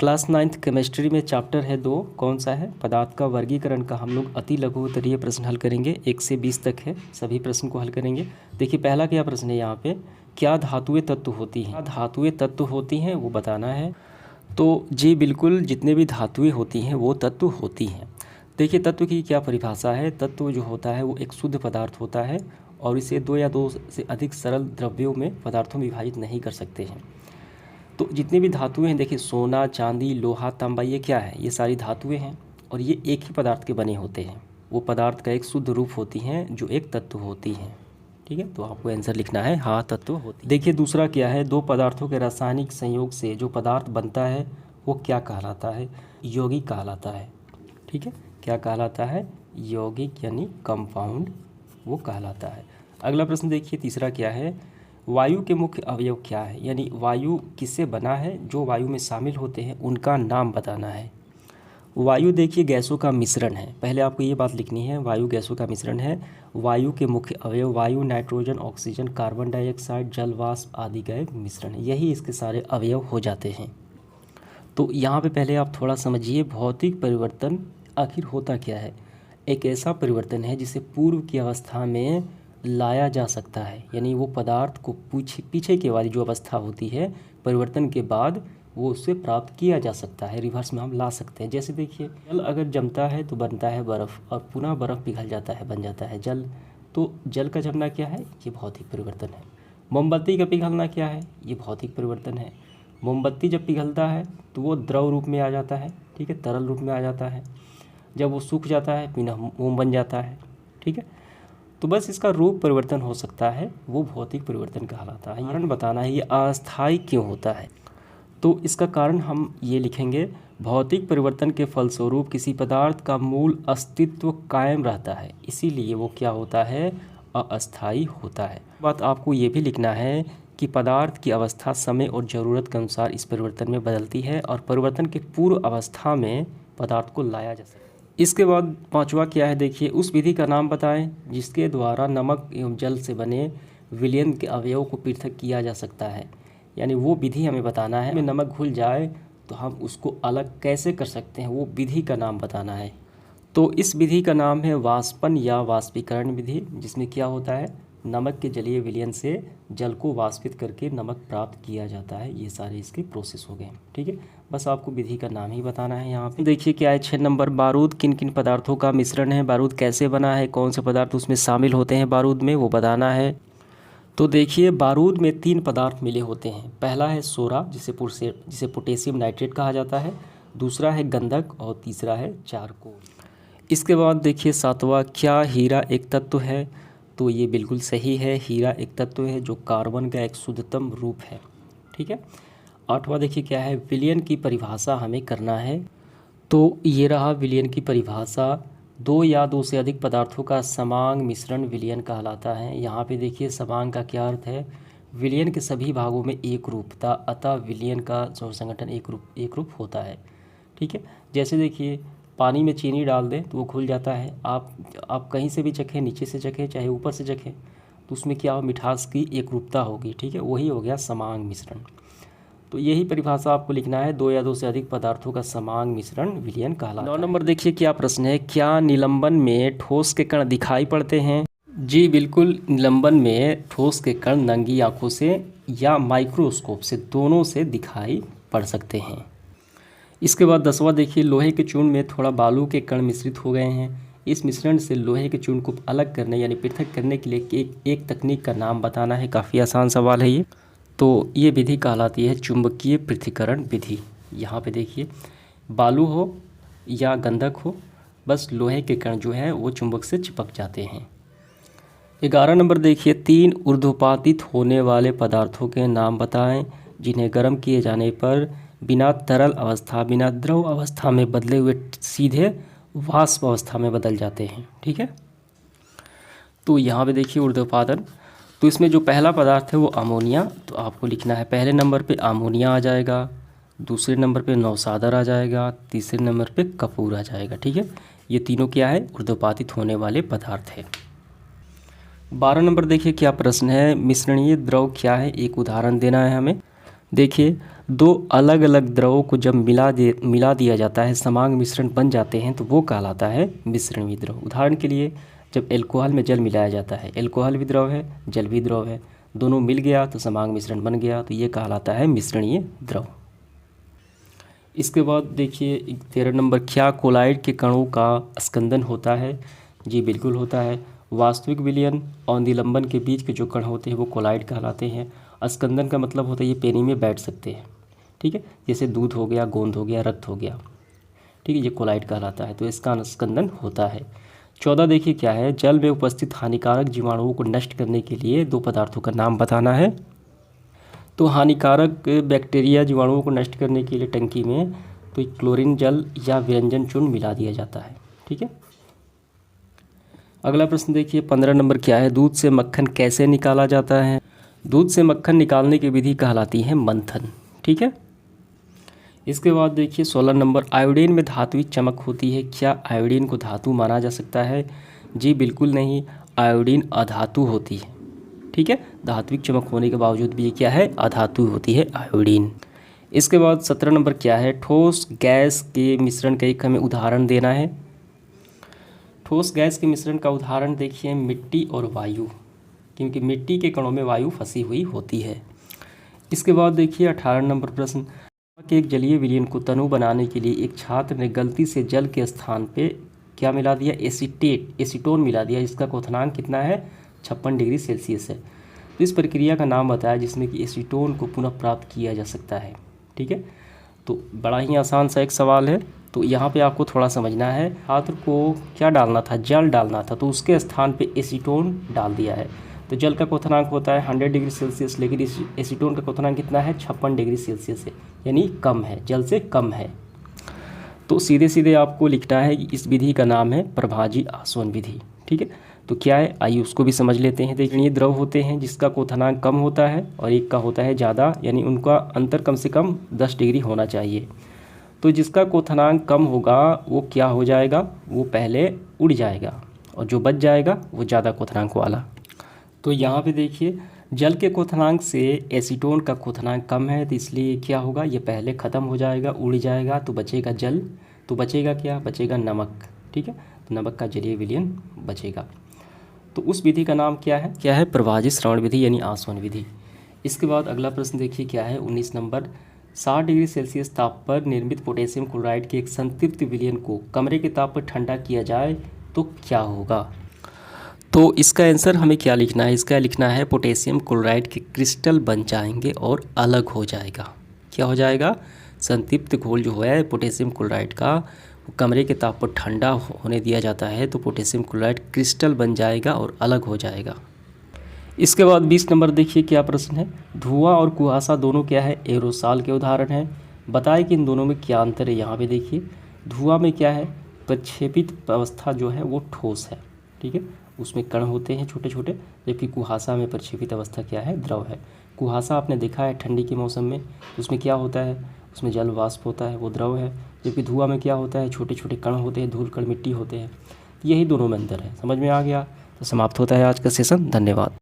Class 9th chemistry में chapter है 2, कौन सा है? पदार्थ का वर्गीकरण का हम लोग अति लघु उत्तरीय प्रश्न हल करेंगे। 1 से 20 तक है, सभी प्रश्न को हल करेंगे। देखिए पहला क्या प्रश्न है यहाँ पे, क्या धातुएं तत्व होती हैं? धातुएं तत्व होती हैं वो बताना है। तो जी बिल्कुल, जितने भी धातुएं होती हैं वो तत्व होती हैं। देखिए तत्व की क्या परिभाषा है। तत्व जो होता है वो एक शुद्ध पदार्थ होता है और इसे 2 या 2 से अधिक सरल द्रव्यों में पदार्थों में विभाजित नहीं कर सकते हैं। तो जितनी भी धातुएं हैं, देखिए सोना, चांदी, लोहा, तांबा, ये क्या है? ये सारी धातुएं हैं और ये एक ही पदार्थ के बने होते हैं। वो पदार्थ का एक शुद्ध रूप होती हैं जो एक तत्व होती हैं। ठीक है, तो आपको आंसर लिखना है हाँ तत्व होती है। देखिए दूसरा क्या है, 2 पदार्थों के रासायनिक संयोग से जो पदार्थ बनता है वो क्या कहलाता है? यौगिक कहलाता है। ठीक है, क्या कहलाता है? यौगिक यानी कंपाउंड वो कहलाता है। अगला प्रश्न देखिए तीसरा क्या है, वायु के मुख्य अवयव क्या है? यानी वायु किससे बना है? जो वायु में शामिल होते हैं उनका नाम बताना है। वायु देखिए गैसों का मिश्रण है, पहले आपको ये बात लिखनी है, वायु गैसों का मिश्रण है। वायु के मुख्य अवयव वायु, नाइट्रोजन, ऑक्सीजन, कार्बन डाइऑक्साइड, जल वाष्प आदि का एक मिश्रण है, यही इसके सारे अवयव हो जाते हैं। तो यहाँ पे पहले आप थोड़ा समझिए, भौतिक परिवर्तन आखिर होता क्या है? एक ऐसा परिवर्तन है जिसे पूर्व की अवस्था में लाया जा सकता है, यानी वो पदार्थ को पीछे के वाली जो अवस्था होती है परिवर्तन के बाद वो उससे प्राप्त किया जा सकता है, रिवर्स में हम ला सकते हैं। जैसे देखिए जल अगर जमता है तो बनता है बर्फ़ और पुनः बर्फ़ पिघल जाता है, बन जाता है जल। तो जल का जमना क्या है? ये भौतिक परिवर्तन है। मोमबत्ती का पिघलना क्या है? ये भौतिक परिवर्तन है। मोमबत्ती जब पिघलता है तो वो द्रव रूप में आ जाता है, ठीक है, तरल रूप में आ जाता है। जब वो सूख जाता है पुनः मोम बन जाता है। ठीक है, तो बस इसका रूप परिवर्तन हो सकता है, वो भौतिक परिवर्तन कहलाता है। कारण बताना है ये अस्थायी क्यों होता है। तो इसका कारण हम ये लिखेंगे, भौतिक परिवर्तन के फलस्वरूप किसी पदार्थ का मूल अस्तित्व कायम रहता है, इसीलिए वो क्या होता है? अस्थायी होता है। बात आपको ये भी लिखना है कि पदार्थ की अवस्था समय और ज़रूरत के अनुसार इस परिवर्तन में बदलती है और परिवर्तन के पूर्व अवस्था में पदार्थ को लाया जा सकता है। इसके बाद 5वां क्या है, देखिए उस विधि का नाम बताएं जिसके द्वारा नमक एवं जल से बने विलयन के अवयव को पृथक किया जा सकता है। यानी वो विधि हमें बताना है। नमक घुल जाए तो हम उसको अलग कैसे कर सकते हैं, वो विधि का नाम बताना है। तो इस विधि का नाम है वाष्पन या वाष्पीकरण विधि, जिसमें क्या होता है, नमक के जलीय विलयन से जल को वाष्पित करके नमक प्राप्त किया जाता है। ये सारे इसके प्रोसेस हो गए। ठीक है, बस आपको विधि का नाम ही बताना है। यहाँ पे देखिए क्या है, 6 नंबर, बारूद किन किन पदार्थों का मिश्रण है? बारूद कैसे बना है? कौन से पदार्थ उसमें शामिल होते हैं बारूद में, वो बताना है। तो देखिए बारूद में 3 पदार्थ मिले होते हैं। पहला है सोरा, जिसे पोटेशियम नाइट्रेट कहा जाता है, दूसरा है गंधक और तीसरा है चारकोल। इसके बाद देखिए 7वां, क्या हीरा एक तत्व है? तो ये बिल्कुल सही है, हीरा एक तत्व है जो कार्बन का एक शुद्धतम रूप है। ठीक है, 8वां देखिए क्या है, विलयन की परिभाषा हमें करना है। तो ये रहा विलयन की परिभाषा, 2 या 2 से अधिक पदार्थों का समांग मिश्रण विलयन कहलाता है। यहाँ पे देखिए समांग का क्या अर्थ है, विलयन के सभी भागों में एक रूपता, अतः विलयन का जो संगठन एक रूप होता है। ठीक है, जैसे देखिए पानी में चीनी डाल दें तो वो घुल जाता है। आप कहीं से भी चखें, नीचे से चखें चाहे ऊपर से चखें, तो उसमें क्या हो, मिठास की एक रूपता होगी। ठीक है, वही हो गया समांग मिश्रण। तो यही परिभाषा आपको लिखना है, 2 या 2 से अधिक पदार्थों का समांग मिश्रण विलयन कहलाता है। 9 नंबर देखिए क्या प्रश्न है, क्या निलंबन में ठोस के कण दिखाई पड़ते हैं? जी बिल्कुल, निलंबन में ठोस के कण नंगी आंखों से या माइक्रोस्कोप से, दोनों से दिखाई पड़ सकते हैं। इसके बाद 10वां देखिए, लोहे के चूर्ण में थोड़ा बालू के कण मिश्रित हो गए हैं। इस मिश्रण से लोहे के चूर्ण को अलग करने यानी पृथक करने के लिए एक तकनीक का नाम बताना है। काफ़ी आसान सवाल है ये। तो ये विधि कहलाती है चुंबकीय पृथक्करण विधि। यहाँ पे देखिए बालू हो या गंधक हो, बस लोहे के कण जो है वो चुंबक से चिपक जाते हैं। 11 नंबर देखिए, 3 ऊर्ध्वपातित होने वाले पदार्थों के नाम बताएं जिन्हें गर्म किए जाने पर बिना तरल अवस्था, बिना द्रव अवस्था में बदले हुए सीधे वाष्प अवस्था में बदल जाते हैं। ठीक है, तो यहाँ पे देखिए ऊर्ध्वपातन, तो इसमें जो पहला पदार्थ है वो अमोनिया, तो आपको लिखना है पहले नंबर पे अमोनिया आ जाएगा, दूसरे नंबर पे नौसादर आ जाएगा, तीसरे नंबर पे कपूर आ जाएगा। ठीक है, ये तीनों क्या है, ऊर्ध्वपातित होने वाले पदार्थ है। 12 नंबर देखिए क्या प्रश्न है, मिश्रणीय द्रव क्या है, एक उदाहरण देना है हमें। देखिए दो अलग अलग द्रवों को जब मिला दिया जाता है, समांग मिश्रण बन जाते हैं, तो वो कहलाता है मिश्रणीय द्रव। उदाहरण के लिए जब एल्कोहल में जल मिलाया जाता है, एल्कोहल भी द्रव है, जल भी द्रव है, दोनों मिल गया तो समांग मिश्रण बन गया, तो ये कहलाता है मिश्रणीय द्रव। इसके बाद देखिए 13 नंबर, क्या कोलाइड के कणों का स्कंदन होता है? जी बिल्कुल होता है। वास्तविक विलयन और निलंबन के बीच के जो कण होते हैं वो कोलाइड कहलाते हैं। स्कंदन का मतलब होता है ये पेनी में बैठ सकते हैं, ठीक है, जैसे दूध हो गया, गोंद हो गया, रक्त हो गया, ठीक है, ये कोलाइड कहलाता है, तो इसका स्कंदन होता है। 14 देखिए क्या है, जल में उपस्थित हानिकारक जीवाणुओं को नष्ट करने के लिए दो पदार्थों का नाम बताना है। तो हानिकारक बैक्टीरिया जीवाणुओं को नष्ट करने के लिए टंकी में तो क्लोरीन जल या विरंजन चूर्ण मिला दिया जाता है, ठीक है। अगला प्रश्न देखिए 15 नंबर क्या है, दूध से मक्खन कैसे निकाला जाता है? दूध से मक्खन निकालने की विधि कहलाती है मंथन, ठीक है। इसके बाद देखिए 16 नंबर, आयोडीन में धात्विक चमक होती है, क्या आयोडीन को धातु माना जा सकता है? जी बिल्कुल नहीं, आयोडीन अधातु होती है, ठीक है, धात्विक चमक होने के बावजूद भी ये क्या है, अधातु होती है आयोडीन। इसके बाद 17 नंबर क्या है, ठोस गैस के मिश्रण का एक हमें उदाहरण देना है। ठोस गैस के मिश्रण का उदाहरण देखिए मिट्टी और वायु, क्योंकि मिट्टी के कणों में वायु फंसी हुई होती है। इसके बाद देखिए 18 नंबर प्रश्न, कि एक जलीय विलयन को तनु बनाने के लिए एक छात्र ने गलती से जल के स्थान पे क्या मिला दिया, एसीटोन मिला दिया, इसका क्वथनांक कितना है, 56 डिग्री सेल्सियस है। तो इस प्रक्रिया का नाम बताया जिसमें कि एसीटोन को पुनः प्राप्त किया जा सकता है, ठीक है। तो बड़ा ही आसान सा एक सवाल है, तो यहाँ पे आपको थोड़ा समझना है, छात्र को क्या डालना था, जल डालना था, तो उसके स्थान पे एसीटोन डाल दिया है। तो जल का क्वथनांक होता है 100 डिग्री सेल्सियस, लेकिन इस एसीटोन का क्वथनांक कितना है, 56 डिग्री सेल्सियस है, यानी कम है, जल से कम है। तो सीधे सीधे आपको लिखना है कि इस विधि का नाम है प्रभाजी आसवन विधि, ठीक है। तो क्या है, आइए उसको भी समझ लेते हैं। देखिए ये द्रव होते हैं जिसका क्वथनांक कम होता है और एक का होता है ज़्यादा, यानी उनका अंतर कम से कम 10 डिग्री होना चाहिए। तो जिसका क्वथनांक कम होगा वो क्या हो जाएगा, वो पहले उड़ जाएगा, और जो बच जाएगा वो ज़्यादा क्वथनांक वाला। तो यहाँ पे देखिए जल के क्वथनांक से एसीटोन का क्वथनांक कम है, तो इसलिए क्या होगा, ये पहले ख़त्म हो जाएगा, उड़ जाएगा, तो बचेगा जल, तो बचेगा क्या, बचेगा नमक, ठीक है, तो नमक का जलीय विलयन बचेगा। तो उस विधि का नाम क्या है, प्रभाजी श्रवण विधि यानी आसवन विधि। इसके बाद अगला प्रश्न देखिए क्या है 19 नंबर, 60 डिग्री सेल्सियस ताप पर निर्मित पोटेशियम क्लोराइड के एक संतृप्त विलयन को कमरे के ताप पर ठंडा किया जाए तो क्या होगा? तो इसका आंसर हमें क्या लिखना है, इसका लिखना है पोटेशियम क्लोराइड के क्रिस्टल बन जाएंगे और अलग हो जाएगा। क्या हो जाएगा, संतृप्त घोल जो है पोटेशियम क्लोराइड का, वो कमरे के ताप पर ठंडा होने दिया जाता है तो पोटेशियम क्लोराइड क्रिस्टल बन जाएगा और अलग हो जाएगा। इसके बाद 20 नंबर देखिए क्या प्रश्न है, धुआं और कुहासा दोनों क्या है, एरोसॉल के उदाहरण हैं, बताएं कि इन दोनों में क्या अंतर है। यहाँ पे देखिए धुआं में क्या है, प्रक्षेपित अवस्था जो है वो ठोस है, ठीक है, उसमें कण होते हैं छोटे छोटे, जबकि कुहासा में प्रक्षेपित अवस्था क्या है, द्रव है। कुहासा आपने देखा है ठंडी के मौसम में, उसमें क्या होता है, उसमें जल वाष्प होता है, वो द्रव है, जबकि धुआं में क्या होता है, छोटे छोटे कण होते हैं, धूल कण मिट्टी होते हैं। यही दोनों में अंतर है, समझ में आ गया। तो समाप्त होता है आज का सेशन, धन्यवाद।